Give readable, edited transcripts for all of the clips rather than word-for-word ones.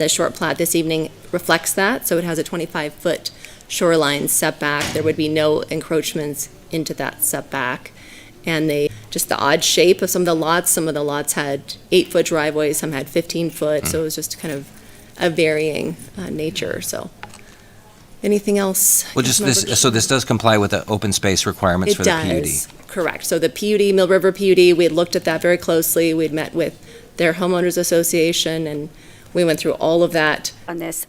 The short plat this evening reflects that, so it has a 25-foot shoreline setback. There would be no encroachments into that setback. And just the odd shape of some of the lots had 8-foot driveways, some had 15-foot, so it was just kind of a varying nature, so. Anything else? Well, just this, so this does comply with the open space requirements for the PUD? It does, correct. So the PUD, Mill River PUD, we had looked at that very closely. We'd met with their homeowners association, and we went through all of that. On this,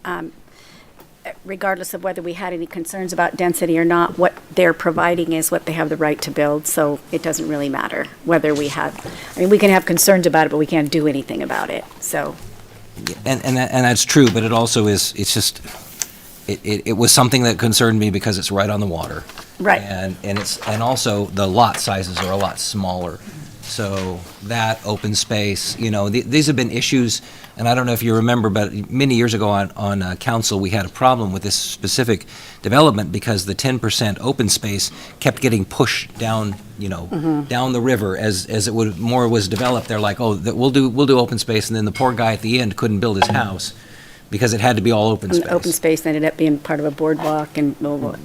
regardless of whether we had any concerns about density or not, what they're providing is what they have the right to build, so it doesn't really matter whether we we can have concerns about it, but we can't do anything about it, so. And that's true, but it also is, it's just, it was something that concerned me because it's right on the water. Right. And also the lot sizes are a lot smaller. So that open space, these have been issues, and I don't know if you remember, but many years ago on council, we had a problem with this specific development because the 10% open space kept getting pushed down, down the river as it more was developed. They're like, oh, we'll do open space, and then the poor guy at the end couldn't build his house because it had to be all open space. Open space ended up being part of a boardwalk and,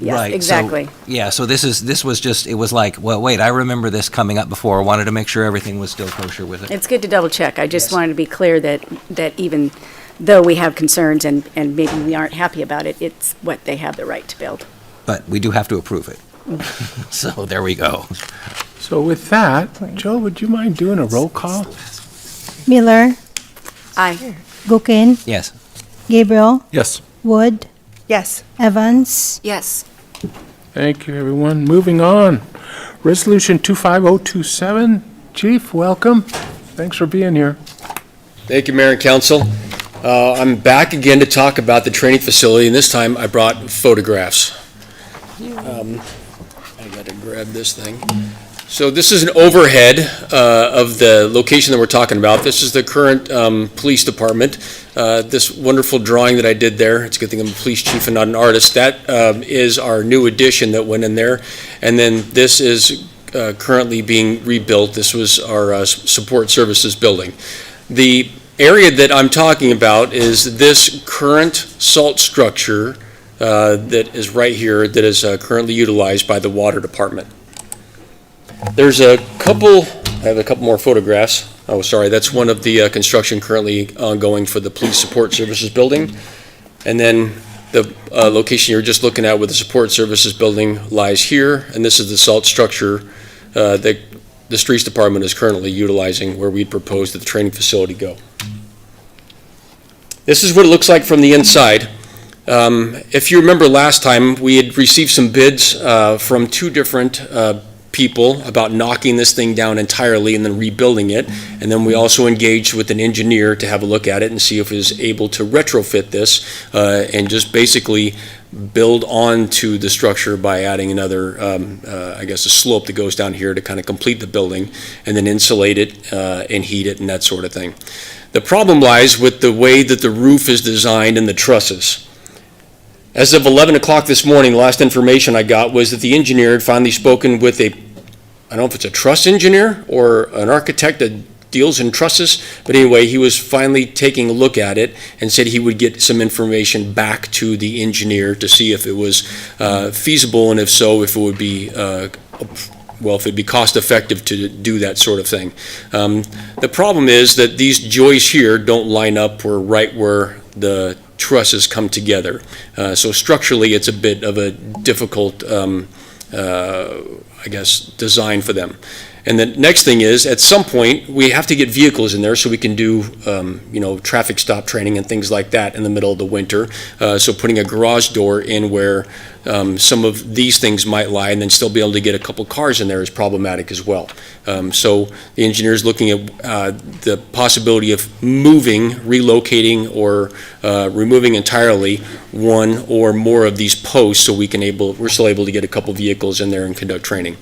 yes, right, exactly. So this was just, it was like, well, wait, I remember this coming up before. I wanted to make sure everything was still kosher with it. It's good to double check. I just Yes. wanted to be clear that even though we have concerns and maybe we aren't happy about it, it's what they have the right to build. But we do have to approve it. So there we go. So with that, Joe, would you mind doing a roll call? Miller, Aye. Gukin, Yes. Gabriel, Yes. Wood, Yes. Evans, Yes. Thank you, everyone. Moving on. Resolution 25027. Chief, welcome. Thanks for being here. Thank you, Mayor and Council. I'm back again to talk about the training facility, and this time I brought photographs. I got to grab this thing. So this is an overhead of the location that we're talking about. This is the current police department. This wonderful drawing that I did there, it's a good thing I'm a police chief and not an artist, that is our new addition that went in there. And then this is currently being rebuilt. This was our support services building. The area that I'm talking about is this current salt structure that is right here that is currently utilized by the water department. There's I have a couple more photographs. Oh, sorry, that's one of the construction currently ongoing for the police support services building. And then the location you're just looking at with the support services building lies here, and this is the salt structure that the streets department is currently utilizing where we propose that the training facility go. This is what it looks like from the inside. If you remember last time, we had received some bids from two different people about knocking this thing down entirely and then rebuilding it. And then we also engaged with an engineer to have a look at it and see if he was able to retrofit this and just basically build onto the structure by adding another, a slope that goes down here to kind of complete the building and then insulate it and heat it and that sort of thing. The problem lies with the way that the roof is designed and the trusses. As of 11 o'clock this morning, the last information I got was that the engineer had finally spoken with I don't know if it's a truss engineer or an architect that deals in trusses, but anyway, he was finally taking a look at it and said he would get some information back to the engineer to see if it was feasible, and if so, if it would be if it'd be cost effective to do that sort of thing. The problem is that these joists here don't line up right where the trusses come together. So structurally, it's a bit of a difficult, design for them. And the next thing is, at some point, we have to get vehicles in there so we can do, traffic stop training and things like that in the middle of the winter. So putting a garage door in where some of these things might lie and then still be able to get a couple cars in there is problematic as well. So the engineer is looking at the possibility of moving, relocating, or removing entirely one or more of these posts so we're still able to get a couple vehicles in there and conduct training.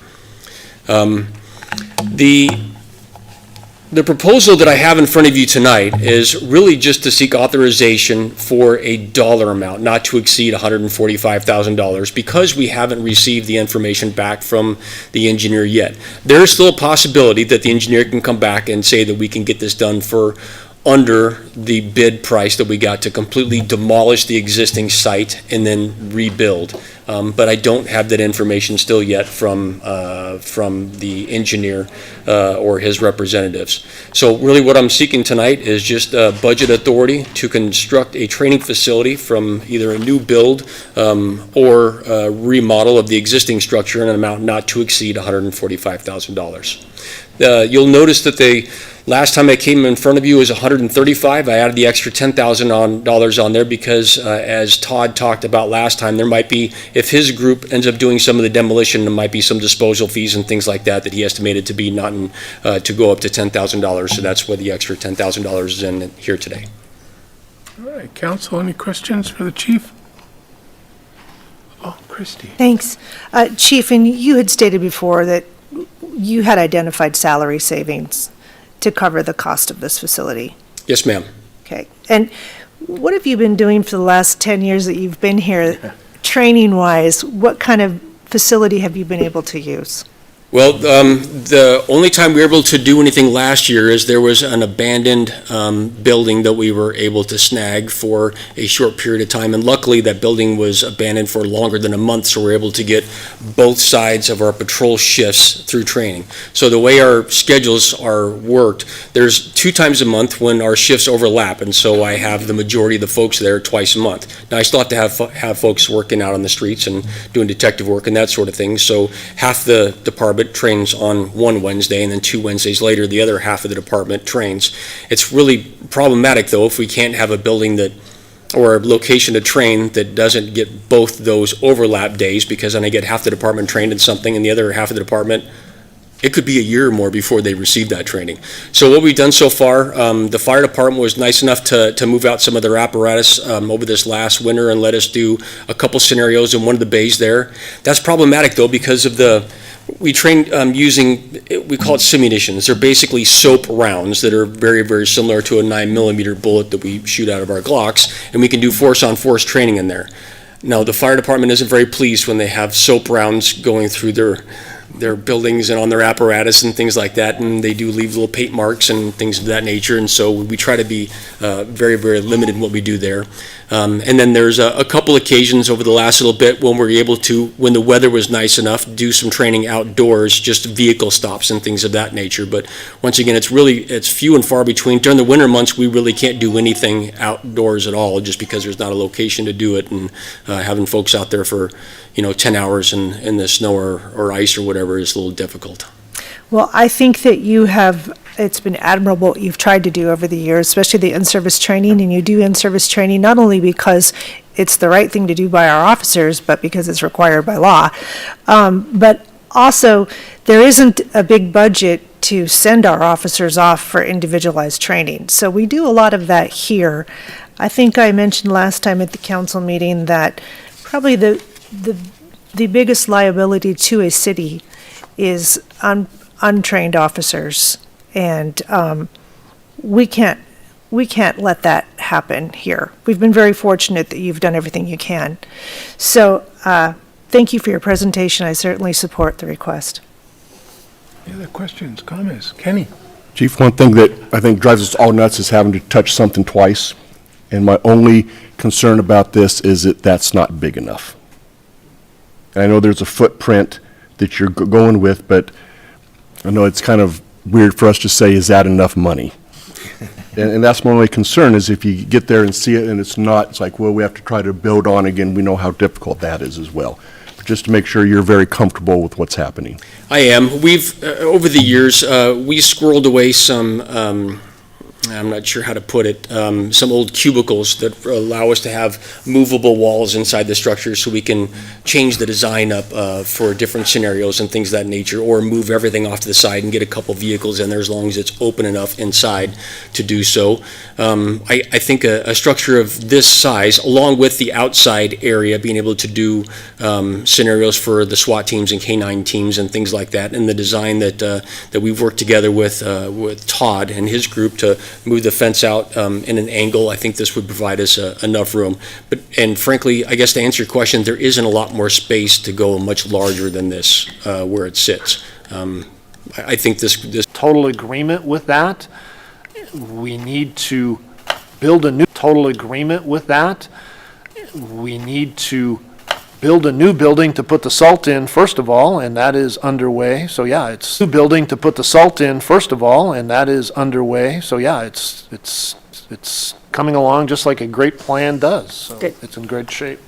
The proposal that I have in front of you tonight is really just to seek authorization for a dollar amount, not to exceed $145,000, because we haven't received the information back from the engineer yet. There is still a possibility that the engineer can come back and say that we can get this done for under the bid price that we got to completely demolish the existing site and then rebuild. But I don't have that information still yet from the engineer or his representatives. So really what I'm seeking tonight is just budget authority to construct a training facility from either a new build or remodel of the existing structure in an amount not to exceed $145,000. You'll notice that last time I came in front of you was $135. I added the extra $10,000 on there because, as Todd talked about last time, there might be, if his group ends up doing some of the demolition, there might be some disposal fees and things like that he estimated to be to go up to $10,000. So that's where the extra $10,000 is in here today. All right, council, any questions for the chief? Oh, Christie. Thanks. Chief, and you had stated before that you had identified salary savings to cover the cost of this facility. Yes, ma'am. Okay. And what have you been doing for the last 10 years that you've been here, training-wise? What kind of facility have you been able to use? Well, the only time we were able to do anything last year is there was an abandoned building that we were able to snag for a short period of time. And luckily, that building was abandoned for longer than a month, so we were able to get both sides of our patrol shifts through training. So the way our schedules are worked, there's 2 times a month when our shifts overlap, and so I have the majority of the folks there twice a month. Now, I still have to have folks working out on the streets and doing detective work and that sort of thing, so half the department trains on one Wednesday, and then 2 Wednesdays later, the other half of the department trains. It's really problematic, though, if we can't have a building or a location to train that doesn't get both those overlap days, because then I get half the department trained in something, and the other half of the department, it could be a year or more before they receive that training. So what we've done so far, the fire department was nice enough to move out some of their apparatus over this last winter and let us do a couple scenarios in one of the bays there. That's problematic, though, because of we train using, we call it simunitions. They're basically soap rounds that are very, very similar to a 9mm bullet that we shoot out of our Glocks, and we can do force-on-force training in there. Now, the fire department isn't very pleased when they have soap rounds going through their buildings and on their apparatus and things like that, and they do leave little paint marks and things of that nature, and so we try to be very, very limited in what we do there. And then there's a couple occasions over the last little bit when we're able to, when the weather was nice enough, do some training outdoors, just vehicle stops and things of that nature. But once again, it's few and far between. During the winter months, we really can't do anything outdoors at all, just because there's not a location to do it, and having folks out there for 10 hours in the snow or ice or whatever is a little difficult. Well, I think that it's been admirable what you've tried to do over the years, especially the in-service training, and you do in-service training not only because it's the right thing to do by our officers, but because it's required by law. But also, there isn't a big budget to send our officers off for individualized training. So we do a lot of that here. I think I mentioned last time at the council meeting that probably the biggest liability to a city is untrained officers, and we can't let that happen here. We've been very fortunate that you've done everything you can. So thank you for your presentation. I certainly support the request. Any other questions, comments? Kenny? Chief, one thing that I think drives us all nuts is having to touch something twice, and my only concern about this is that that's not big enough. And I know there's a footprint that you're going with, but I know it's kind of weird for us to say, is that enough money? And that's my only concern, is if you get there and see it and it's not, it's like, well, we have to try to build on again. We know how difficult that is as well. But just to make sure you're very comfortable with what's happening. I am. We've, over the years, we squirreled away some, I'm not sure how to put it, some old cubicles that allow us to have movable walls inside the structure, so we can change the design up for different scenarios and things of that nature, or move everything off to the side and get a couple vehicles in there as long as it's open enough inside to do so. I think a structure of this size, along with the outside area, being able to do scenarios for the SWAT teams and K-9 teams and things like that, and the design that we've worked together with Todd and his group to move the fence out in an angle, I think this would provide us enough room. And frankly, I guess to answer your question, there isn't a lot more space to go much larger than this where it sits. I think this total agreement with that. We need to build a new total agreement with that. We need to build a new building to put the salt in, first of all, and that is underway. So yeah, it's new building to put the salt in, first of all, and that is underway. So yeah, it's coming along just like a great plan does. So Good. it's in great shape.